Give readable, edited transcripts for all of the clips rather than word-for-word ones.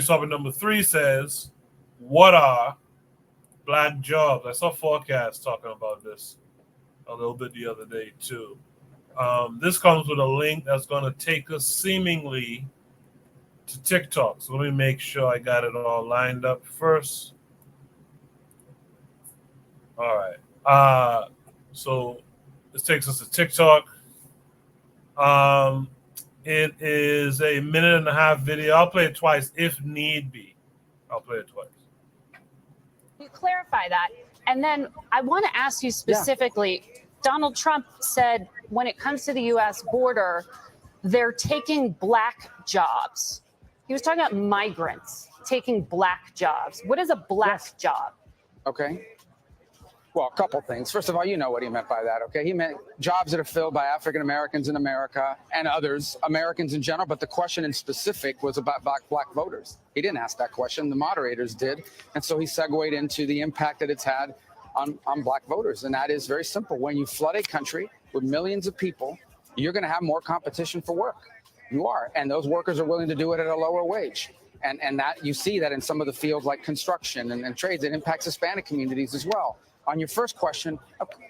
Topic number 3 says, what are black jobs? I saw Forecast talking about this a little bit the other day too. This comes with a link that's going to take us seemingly to TikTok. So let me make sure I got it all lined up first. All right. So this takes us to TikTok. It is a 1.5-minute video. I'll play it twice if need be. I'll play it twice. You clarify that. And then I want to ask you specifically, Donald Trump said when it comes to the U.S. border, they're taking black jobs. He was talking about migrants taking black jobs. What is a black job? Okay. Well, a couple things. First of all, you know what he meant by that, okay? He meant jobs that are filled by African Americans in America and others, Americans in general, but the question in specific was about black voters. He didn't ask that question. The moderators did. And so he segued into the impact that it's had on black voters. And that is very simple. When you flood a country with millions of people, you're going to have more competition for work. You are. And those workers are willing to do it at a lower wage. And that you see that in some of the fields like construction and trades. It impacts Hispanic communities as well. On your first question,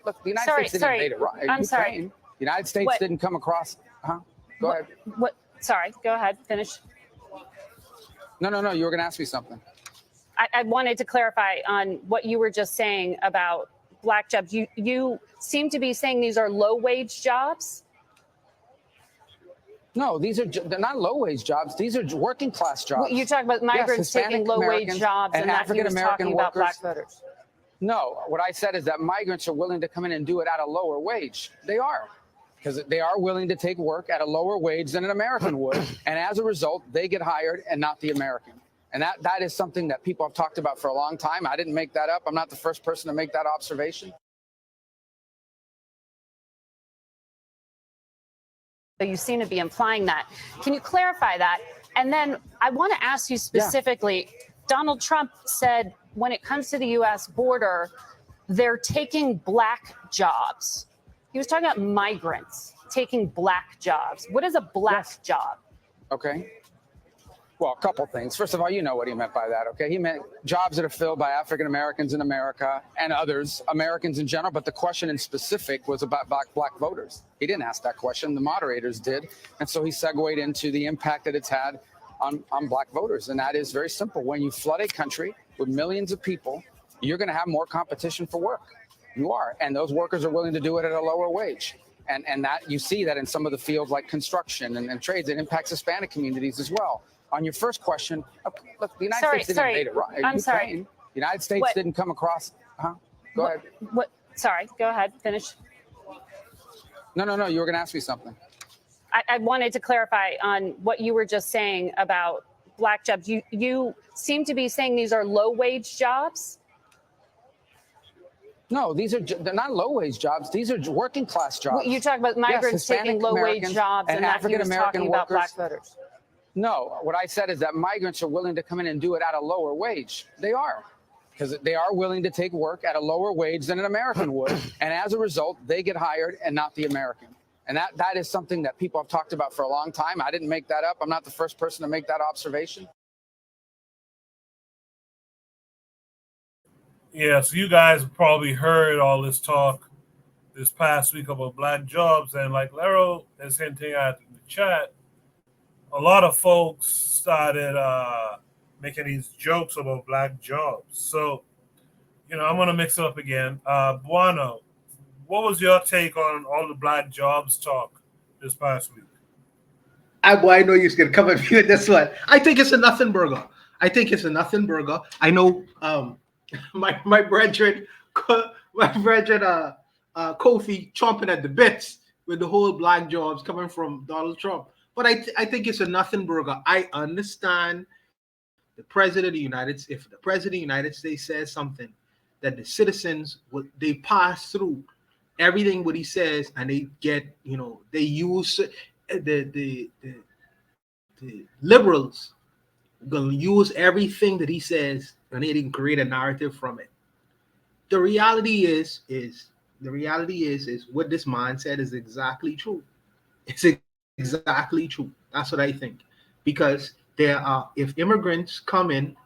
look, the United States didn't invade Iraq. I'm sorry. The United States didn't come across. Go ahead. Sorry, go ahead. Finish. No. You were going to ask me something. I wanted to clarify on what you were just saying about black jobs. You seem to be saying these are low-wage jobs? No, they're not low-wage jobs. These are working-class jobs. Well, you talk about migrants taking low-wage jobs and African American about black voters. No, what I said is that migrants are willing to come in and do it at a lower wage. They are, because they are willing to take work at a lower wage than an American would. And as a result, they get hired and not the American. And that is something that people have talked about for a long time. I didn't make that up. I'm not the first person to make that observation. So you seem to be implying that. Can you clarify that? And then I want to ask you specifically, Donald Trump said when it comes to the U.S. border, they're taking black jobs. He was talking about migrants taking black jobs. What is a black job? Okay. Well, a couple things. First of all, you know what he meant by that, okay? He meant jobs that are filled by African Americans in America and others, Americans in general, but the question in specific was about black voters. He didn't ask that question. The moderators did. And so he segued into the impact that it's had on black voters. And that is very simple. When you flood a country with millions of people, you're going to have more competition for work. You are. And those workers are willing to do it at a lower wage. And that you see that in some of the fields like construction and trades. It impacts Hispanic communities as well. On your first question, look, the United States didn't invade Iraq. I'm sorry. The United States didn't come across. Go ahead. Sorry, go ahead. Finish. No. You were going to ask me something. I wanted to clarify on what you were just saying about black jobs. You seem to be saying these are low-wage jobs? No, they're not low-wage jobs. These are working-class jobs. Well, you talk about migrants taking low-wage jobs and African American about black voters. No, what I said is that migrants are willing to come in and do it at a lower wage. They are, because they are willing to take work at a lower wage than an American would. And as a result, they get hired and not the American. And that is something that people have talked about for a long time. I didn't make that up. I'm not the first person to make that observation. Yeah, so you guys probably heard all this talk this past week about black jobs. And like Lero is hinting at in the chat, a lot of folks started making these jokes about black jobs. So, I'm going to mix it up again. Buono, what was your take on all the black jobs talk this past week? I know you're going to come at me with this one. I think it's a nothing burger. I know my brethren Kofi chomping at the bits with the whole black jobs coming from Donald Trump. But I think it's a nothing burger. I understand the president of the United States. If the president of the United States says something that the citizens they pass through everything what he says, and they get, they use the liberals gonna use everything that he says, and they can create a narrative from it. The reality is what this man said is exactly true. It's exactly true. That's what I think. Because if immigrants come in,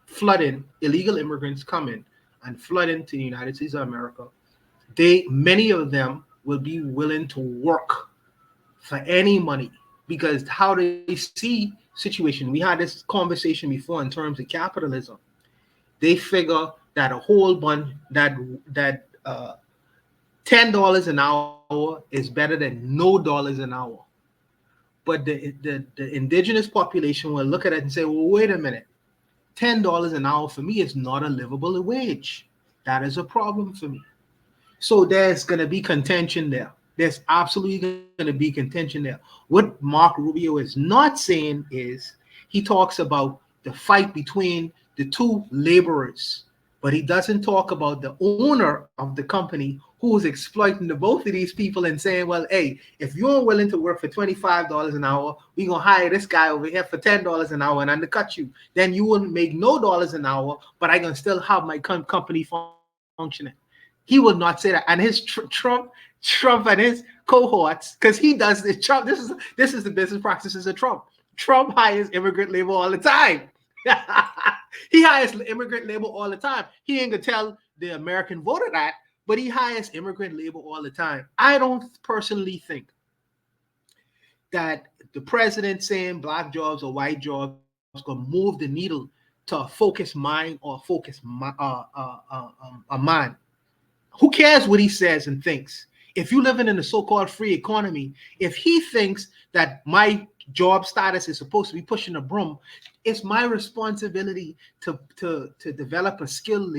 illegal immigrants come in and flood into the United States of America, many of them will be willing to work for any money, because how they see situation. We had this conversation before in terms of capitalism. They figure that a whole bunch that $10 an hour is better than no dollars an hour. But the indigenous population will look at it and say, well, wait a minute, $10 an hour for me is not a livable wage. That is a problem for me. So there's going to be contention there. There's absolutely going to be contention there. What Mark Rubio is not saying is, he talks about the fight between the two laborers, but he doesn't talk about the owner of the company who is exploiting the both of these people and saying, well, hey, if you're willing to work for $25 an hour, we're going to hire this guy over here for $10 an hour and undercut you. Then you will make no dollars an hour, but I can still have my company functioning. He would not say that. And his Trump and his cohorts, because he does this. Trump, this is the business practices of Trump. Trump hires immigrant labor all the time. He hires immigrant labor all the time. He ain't gonna tell the American voter that, but he hires immigrant labor all the time. I don't personally think that the president saying black jobs or white jobs is gonna move the needle to a focused mind or a mind. Who cares what he says and thinks? If you living in a so-called free economy, if he thinks that my job status is supposed to be pushing a broom, it's my responsibility to develop a skill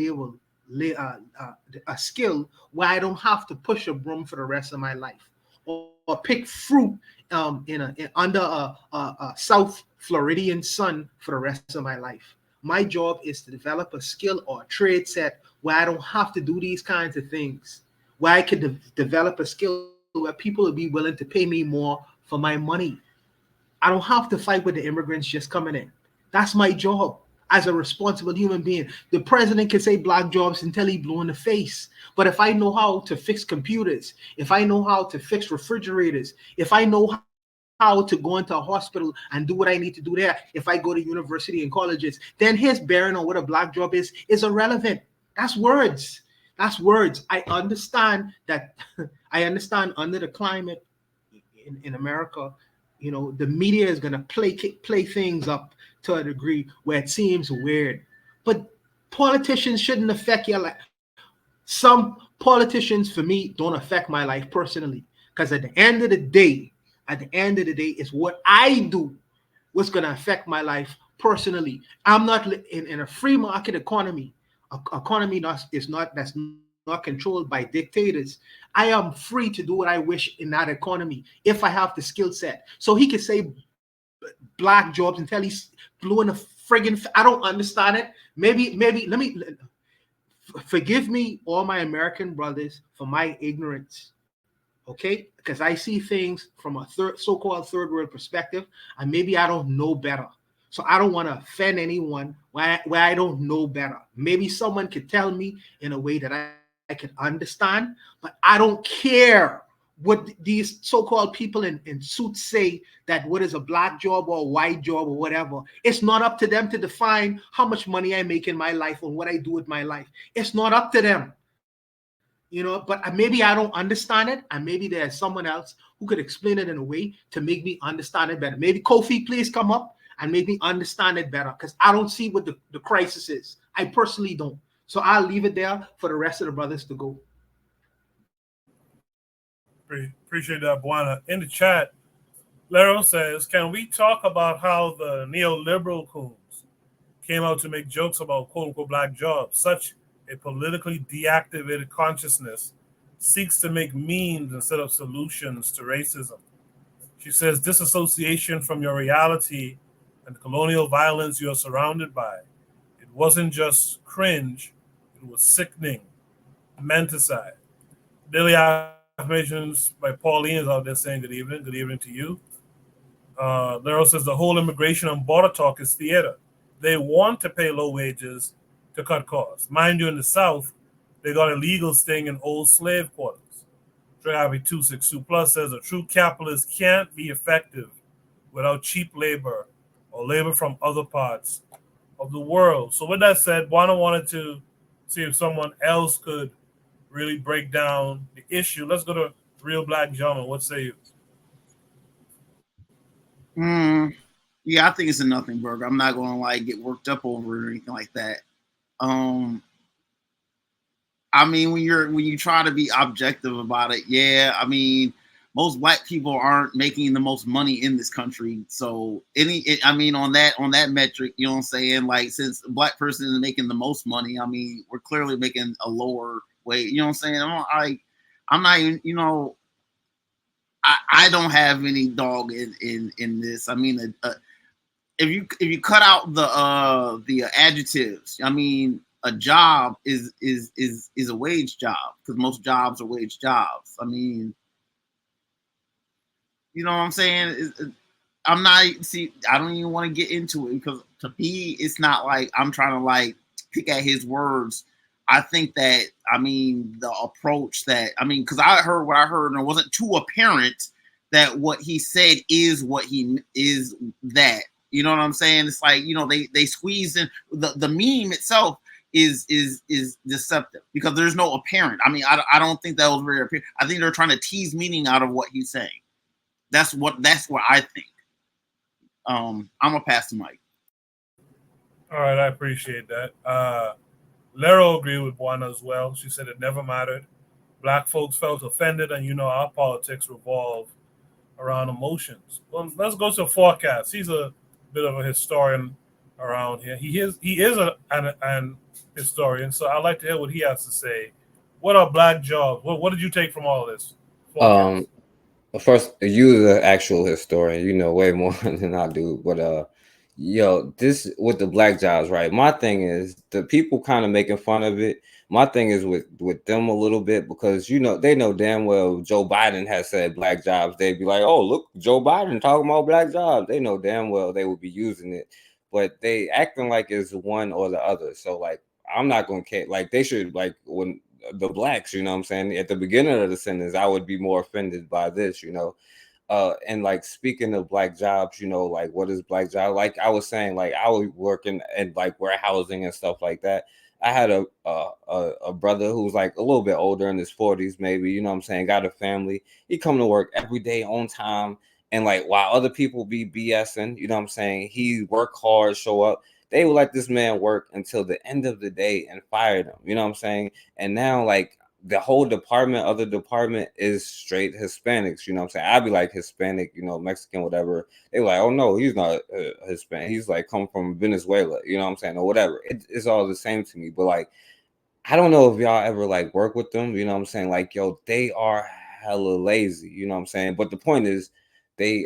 a skill where I don't have to push a broom for the rest of my life, or pick fruit under a South Floridian sun for the rest of my life. My job is to develop a skill or a trade set where I don't have to do these kinds of things, where I could develop a skill where people will be willing to pay me more for my money. I don't have to fight with the immigrants just coming in. That's my job as a responsible human being. The president can say black jobs until he blue in the face. But if I know how to fix computers, if I know how to fix refrigerators, if I know how to go into a hospital and do what I need to do there, if I go to university and colleges, then his bearing on what a black job is irrelevant. That's words. That's words. I understand that. I understand under the climate in America, you know, the media is going to play things up to a degree where it seems weird. But politicians shouldn't affect your life. Some politicians, for me, don't affect my life personally. Because at the end of the day, it's what I do what's going to affect my life personally. I'm not in a free market economy. That's not controlled by dictators. I am free to do what I wish in that economy if I have the skill set. So he could say black jobs until he's blue in the friggin'. I don't understand it. Maybe let me forgive me, all my American brothers, for my ignorance. Okay, because I see things from a so-called third world perspective, and maybe I don't know better. So I don't want to offend anyone where I don't know better. Maybe someone could tell me in a way that I can understand, but I don't care what these so-called people in suits say, that what is a black job or a white job or whatever. It's not up to them to define how much money I make in my life or what I do with my life. It's not up to them. You know, but maybe I don't understand it, and maybe there's someone else who could explain it in a way to make me understand it better. Maybe Kofi, please come up and make me understand it better, because I don't see what the crisis is. I personally don't. So I'll leave it there for the rest of the brothers to go. Appreciate that, Buana. In the chat, Lero says, can we talk about how the neoliberal coons came out to make jokes about quote-unquote black jobs? Such a politically deactivated consciousness seeks to make memes instead of solutions to racism. She says, disassociation from your reality and the colonial violence you are surrounded by. It wasn't just cringe, it was sickening, menticide. Daily affirmations by Pauline is out there saying good evening to you. Lero says the whole immigration and border talk is theater. They want to pay low wages to cut costs. Mind you, in the South, they got illegals staying in old slave quarters. Dravi 262 Plus says a true capitalist can't be effective without cheap labor or labor from other parts of the world. So with that said, Juana wanted to see if someone else could really break down the issue. Let's go to Real Black Gentleman. What say you? Yeah, I think it's a nothing burger. I'm not gonna like get worked up over it or anything like that. Um, I mean, when you try to be objective about it, yeah, I mean, most black people aren't making the most money in this country. So I mean, on that metric, you know what I'm saying? Like, since a black person is making the most money, I mean, we're clearly making a lower wage. You know what I'm saying? I'm not even, you know, I don't have any dog in this. I mean, if you cut out the adjectives, I mean, a job is a wage job because most jobs are wage jobs. I mean, you know what I'm saying? I'm not see. I don't even want to get into it because to me, it's not like I'm trying to like pick at his words. I think that I mean the approach that I mean because I heard what I heard and it wasn't too apparent that what he said is what he is that. You know what I'm saying? It's like, you know, they squeeze in the meme itself is deceptive because there's no apparent. I mean, I don't think that was very apparent. I think they're trying to tease meaning out of what he's saying. That's what I think. I'm gonna pass the mic. All right, I appreciate that. Lero agreed with Juana as well. She said it never mattered. Black folks felt offended, and you know our politics revolve around emotions. Well, let's go to Forecast. He's a bit of a historian around here. He is an historian, so I'd like to hear what he has to say. What are black jobs? What did you take from all this? Um, Forecast. First, you the actual historian, you know way more than I do. But yo, this with the black jobs, right? My thing is the people kind of making fun of it. My thing is with them a little bit because you know they know damn well Joe Biden has said black jobs. They'd be like, oh look, Joe Biden talking about black jobs. They know damn well they would be using it, but they acting like it's one or the other. So like I'm not gonna care. Like they should like when the blacks, you know what I'm saying? At the beginning of the sentence, I would be more offended by this, you know. And like speaking of black jobs, you know, like what is black job? Like I was saying, like I was working in like warehousing and stuff like that. I had a brother who was like a little bit older in his 40s, maybe, you know what I'm saying, got a family. He come to work every day on time. And like while other people be BSing, you know what I'm saying, he work hard, show up. They would let this man work until the end of the day and fire him. You know what I'm saying? And now like the whole department, other department is straight Hispanics. You know what I'm saying? I'd be like Hispanic, you know, Mexican, whatever. They like, oh no, he's not Hispanic. He's like come from Venezuela. You know what I'm saying? Or whatever. It's all the same to me. But like, I don't know if y'all ever like work with them. You know what I'm saying? Like, yo, they are hella lazy. You know what I'm saying? But the point is, they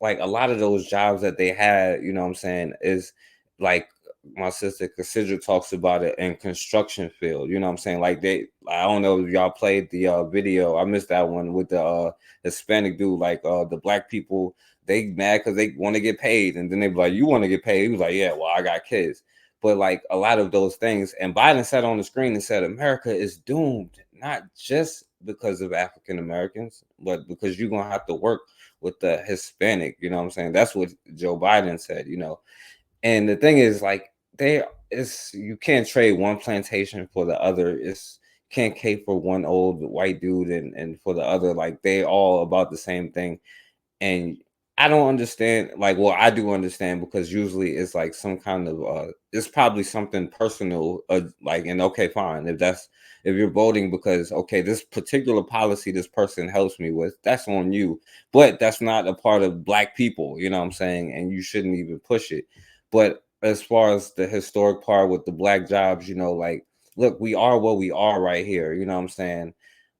like a lot of those jobs that they had. You know what I'm saying? Is like my sister Cassandra talks about it in construction field. You know what I'm saying? Like I don't know if y'all played the video. I missed that one with the Hispanic dude. Like the black people, they mad because they want to get paid, and then they be like, "You want to get paid?" He was like, "Yeah, well, I got kids." But like a lot of those things, and Biden said on the screen and said, America is doomed, not just because of African Americans, but because you're gonna have to work with the Hispanic. You know what I'm saying? That's what Joe Biden said. You know, and the thing is, like, you can't trade one plantation for the other. It's can't cape for one old white dude and for the other. Like they all about the same thing. And I don't understand, like, well, I do understand because usually it's like some kind of it's probably something personal, like, and okay, fine, if you're voting because okay, this particular policy this person helps me with, that's on you, but that's not a part of black people, you know what I'm saying, and you shouldn't even push it. But as far as the historic part with the black jobs, you know, like, look, we are what we are right here, you know what I'm saying.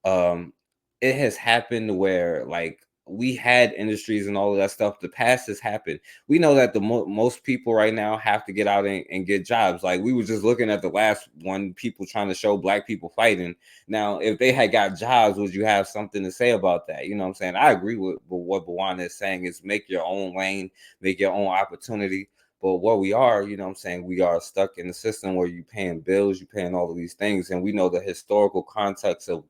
um it has happened where like we had industries and all of that stuff. The past has happened. We know that the most people right now have to get out and get jobs. Like we were just looking at the last one, people trying to show black people fighting. Now, if they had got jobs, would you have something to say about that? You know what I'm saying? I agree with what Bawana is saying is make your own lane, make your own opportunity. But what we are, you know what I'm saying, we are stuck in the system where you're paying bills, you're paying all of these things. And we know the historical context of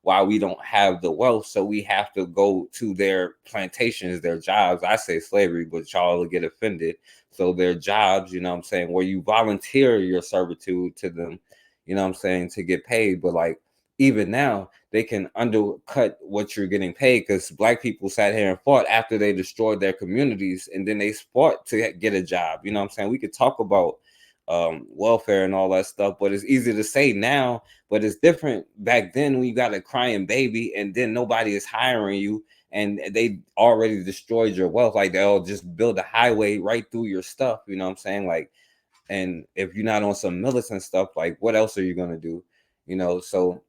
why we don't have the wealth. So we have to go to their plantations, their jobs. I say slavery, but y'all will get offended. So their jobs, you know what I'm saying, where you volunteer your servitude to them, you know what I'm saying, to get paid. But like, even now, they can undercut what you're getting paid because Black people sat here and fought after they destroyed their communities, and then they fought to get a job. You know what I'm saying? We could talk about welfare and all that stuff, but it's easy to say now, but it's different back then when you got a crying baby and then nobody is hiring you and they already destroyed your wealth. Like they'll just build a highway right through your stuff. You know what I'm saying? Like, and if you're not on some militant stuff, like what else are you going to do? You know, so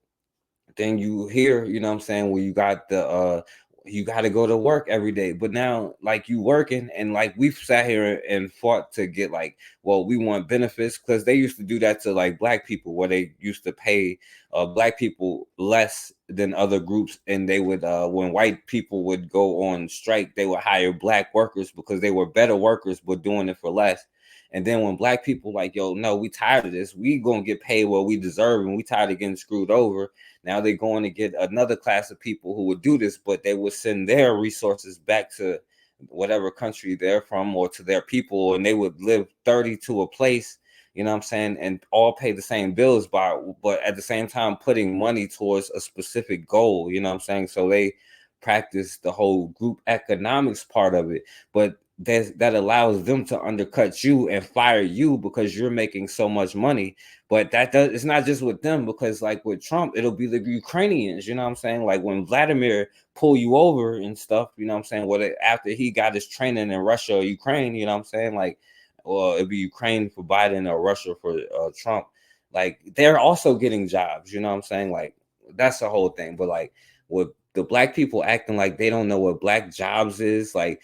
then you hear, you know what I'm saying, where you got the you got to go to work every day. But now, like, you working, and like we've sat here and fought to get like, well, we want benefits, because they used to do that to like Black people, where they used to pay Black people less than other groups, and they would when white people would go on strike, they would hire Black workers because they were better workers but doing it for less. And then when Black people like, yo, no, we tired of this, we gonna get paid what we deserve, and we tired of getting screwed over. Now they're going to get another class of people who would do this, but they would send their resources back to whatever country they're from or to their people, and they would live 30 to a place, you know what I'm saying, and all pay the same bills, but at the same time putting money towards a specific goal, you know what I'm saying? So they practice the whole group economics part of it, but that allows them to undercut you and fire you because you're making so much money. But it's not just with them, because like with Trump, it'll be the Ukrainians, you know what I'm saying? Like when Vladimir pull you over and stuff, you know what I'm saying? Well, after he got his training in Russia or Ukraine, you know what I'm saying? Like, well, it'd be Ukraine for Biden or Russia for Trump. Like they're also getting jobs, you know what I'm saying? Like that's the whole thing. But like with the Black people acting like they don't know what Black jobs is, like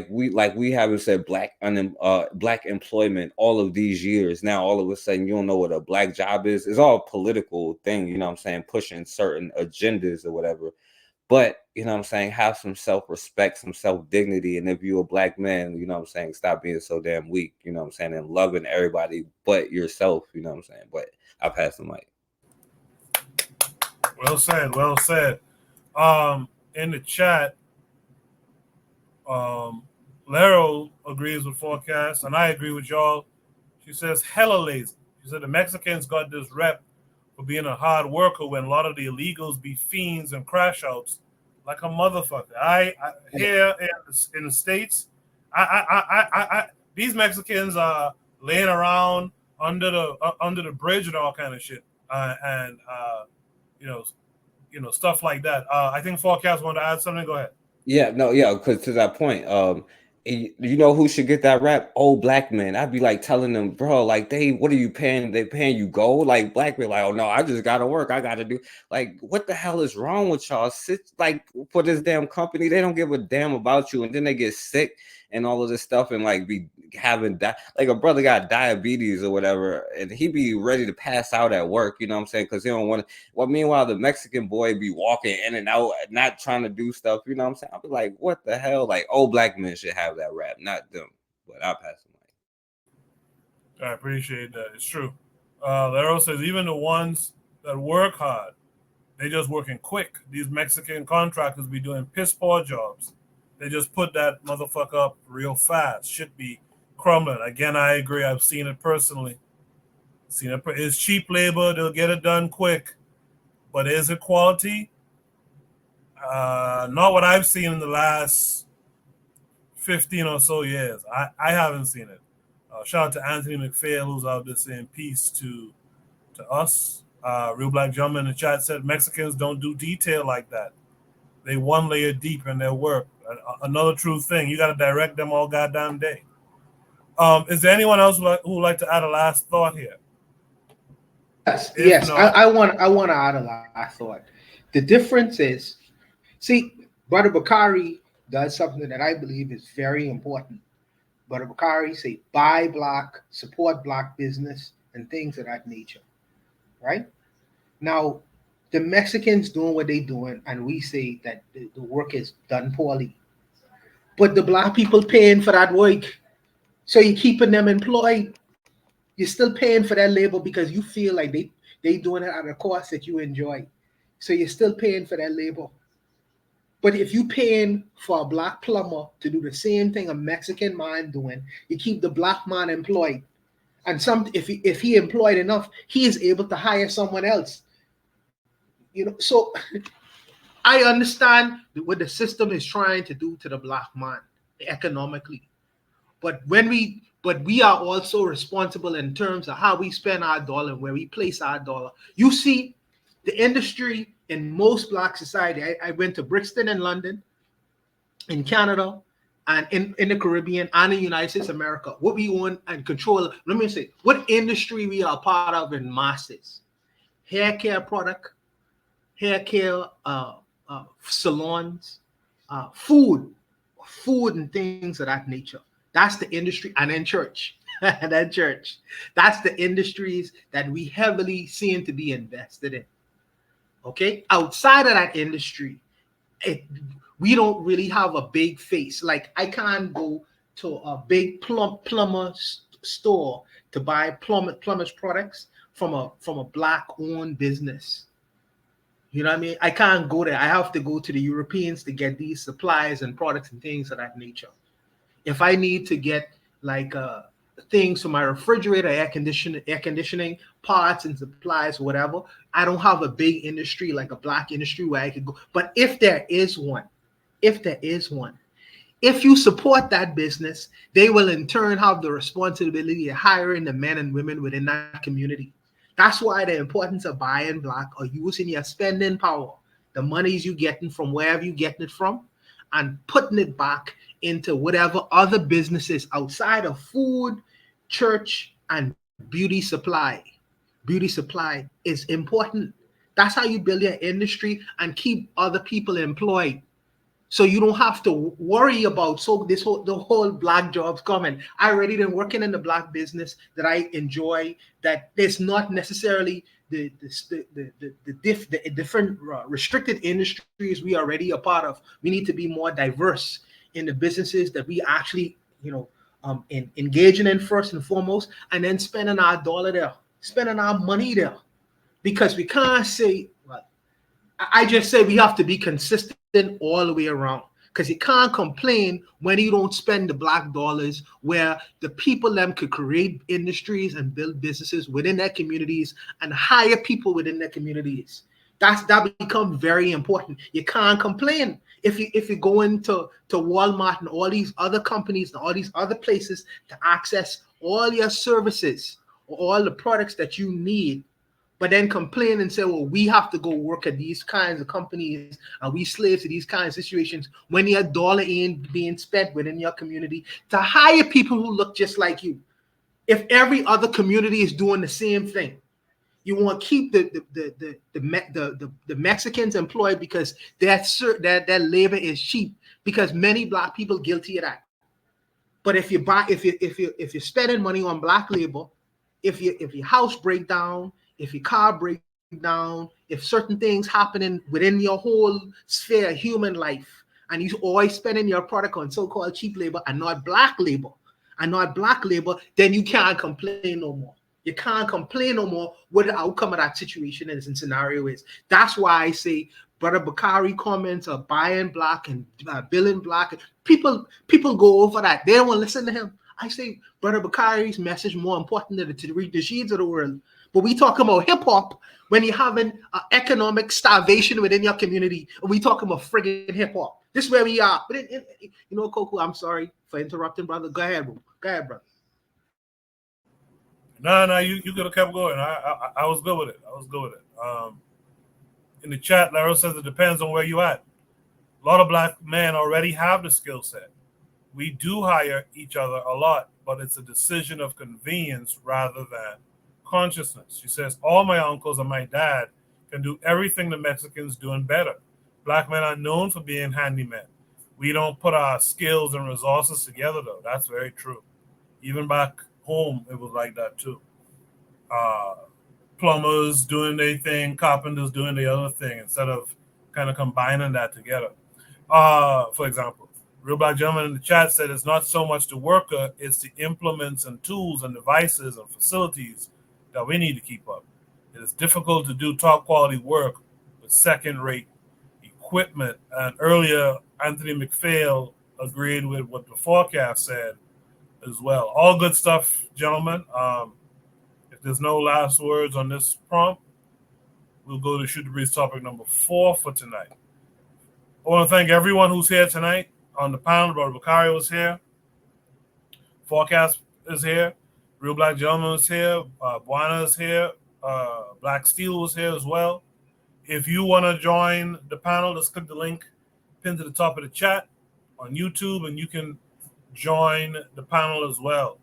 we haven't said Black employment all of these years. Now all of a sudden you don't know what a Black job is. It's all a political thing, you know what I'm saying, pushing certain agendas or whatever. But you know what I'm saying, have some self-respect, some self-dignity. And if you're a Black man, you know what I'm saying, stop being so damn weak, you know what I'm saying, and loving everybody but yourself, you know what I'm saying. But I'll pass the mic. Well said, well said. In the chat, Lero agrees with forecast, and I agree with y'all. She says hella lazy. She said the Mexicans got this rep for being a hard worker when a lot of the illegals be fiends and crash outs like a motherfucker. I here in the States, these Mexicans are laying around under the bridge and all kind of shit, and stuff like that. I think forecast want to add something. Go ahead. Yeah, no, yeah, because to that point, you know who should get that rap? Old Black men. I'd be like telling them, bro, like what are you paying? They paying you gold? Like Black men, like, oh no, I just gotta work. I gotta do, like, what the hell is wrong with y'all? Sit like for this damn company, they don't give a damn about you, and then they get sick and all of this stuff, and like be having like a brother got diabetes or whatever, and he be ready to pass out at work, you know what I'm saying? Because he don't want to. Well, meanwhile, the Mexican boy be walking in and out, not trying to do stuff, you know what I'm saying? I'll be like, what the hell? Like, old Black men should have that rap, not them. But I'll pass the mic. I appreciate that. It's true. Lero says even the ones that work hard, they just working quick. These Mexican contractors be doing piss poor jobs. They just put that motherfucker up real fast. Should be crumbling. Again, I agree. I've seen it personally. It's cheap labor. They'll get it done quick. But is it quality? Not what I've seen in the last 15 or so years. I haven't seen it. Shout out to Anthony McPhail, who's out there saying peace to us. Real Black Gentleman in the chat said Mexicans don't do detail like that. They one layer deep in their work. Another true thing. You got to direct them all goddamn day. Is there anyone else who would like to add a last thought here? Yes. I want to add a last thought. The difference is, see, Brother Bakari does something that I believe is very important. Brother Bakari say buy Black, support Black business, and things of that nature. Right? Now, the Mexicans doing what they're doing, and we say that the work is done poorly. But the Black people paying for that work. So you're keeping them employed. You're still paying for that labor because you feel like they doing it at a cost that you enjoy. So you're still paying for that labor. But if you paying for a black plumber to do the same thing a Mexican man doing, you keep the black man employed. And if he employed enough, he is able to hire someone else. So I understand what the system is trying to do to the black man economically. But we are also responsible in terms of how we spend our dollar, where we place our dollar. You see, the industry in most black society, I went to Brixton in London, in Canada, and in the Caribbean and the United States of America, what we own and control. Let me say, what industry we are part of in masses: hair care product, hair care salons, food and things of that nature. That's the industry. And then church. And then church. That's the industries that we heavily seem to be invested in. Okay? Outside of that industry, we don't really have a big face. Like, I can't go to a big plumber store to buy plumber's products from a black owned business. You know what I mean? I can't go there. I have to go to the Europeans to get these supplies and products and things of that nature. If I need to get like things for my refrigerator, air conditioning parts and supplies, whatever, I don't have a big industry like a black industry where I could go. But if there is one, if you support that business, they will in turn have the responsibility of hiring the men and women within that community. That's why the importance of buying black or using your spending power, the monies you getting from wherever you getting it from, and putting it back into whatever other businesses outside of food, church, and beauty supply. Beauty supply is important. That's how you build your industry and keep other people employed. So you don't have to worry about the whole black jobs coming. I already been working in the black business that I enjoy. That there's not necessarily the different restricted industries we are already a part of. We need to be more diverse in the businesses that we actually engaging in first and foremost, and then spending our dollar there, spending our money there, because we can't say. I just say we have to be consistent all the way around, because you can't complain when you don't spend the black dollars where the people them could create industries and build businesses within their communities and hire people within their communities. That becomes very important. You can't complain if you go into Walmart and all these other companies and all these other places to access all your services or all the products that you need, but then complain and say, well, we have to go work at these kinds of companies and we slaves to these kinds of situations when your dollar ain't being spent within your community to hire people who look just like you. If every other community is doing the same thing, you want to keep the Mexicans employed because that labor is cheap, because many black people guilty of that. But if you're spending money on black labor, if your house break down, if your car break down, if certain things happening within your whole sphere of human life, and you always spending your product on so-called cheap labor and not black labor, then you can't complain no more. You can't complain no more what the outcome of that situation is and scenario is. That's why I say Brother Bakari comments of buying black and billing black. People go over that. They don't want to listen to him. I say Brother Bakari's message more important than to read the sheets of the world. But we talk about hip hop when you're having economic starvation within your community, and we talk about friggin' hip hop. This is where we are. But Coco, I'm sorry for interrupting, brother. Go ahead, bro. Go ahead, brother. No, you could have kept going. I was good with it. In the chat, Laro says it depends on where you at. A lot of black men already have the skill set. We do hire each other a lot, but it's a decision of convenience rather than consciousness. She says, all my uncles and my dad can do everything the Mexicans do and better. Black men are known for being handymen. We don't put our skills and resources together, though. That's very true. Even back home, it was like that, too. Plumbers doing their thing, carpenters doing the other thing, instead of kind of combining that together. For example, Real Black Gentleman in the chat said it's not so much the worker, it's the implements and tools and devices and facilities that we need to keep up. It is difficult to do top quality work with second-rate equipment. And earlier, Anthony McPhail agreed with what the forecast said as well. All good stuff, gentlemen. If there's no last words on this prompt, we'll go to Shoot the Breeze topic number 4 for tonight. I want to thank everyone who's here tonight on the panel. Brother Bakari was here. Forecast is here. Real Black Gentleman is here. Buana is here. Black Steel was here as well. If you want to join the panel, just click the link pinned to the top of the chat on YouTube, and you can join the panel as well.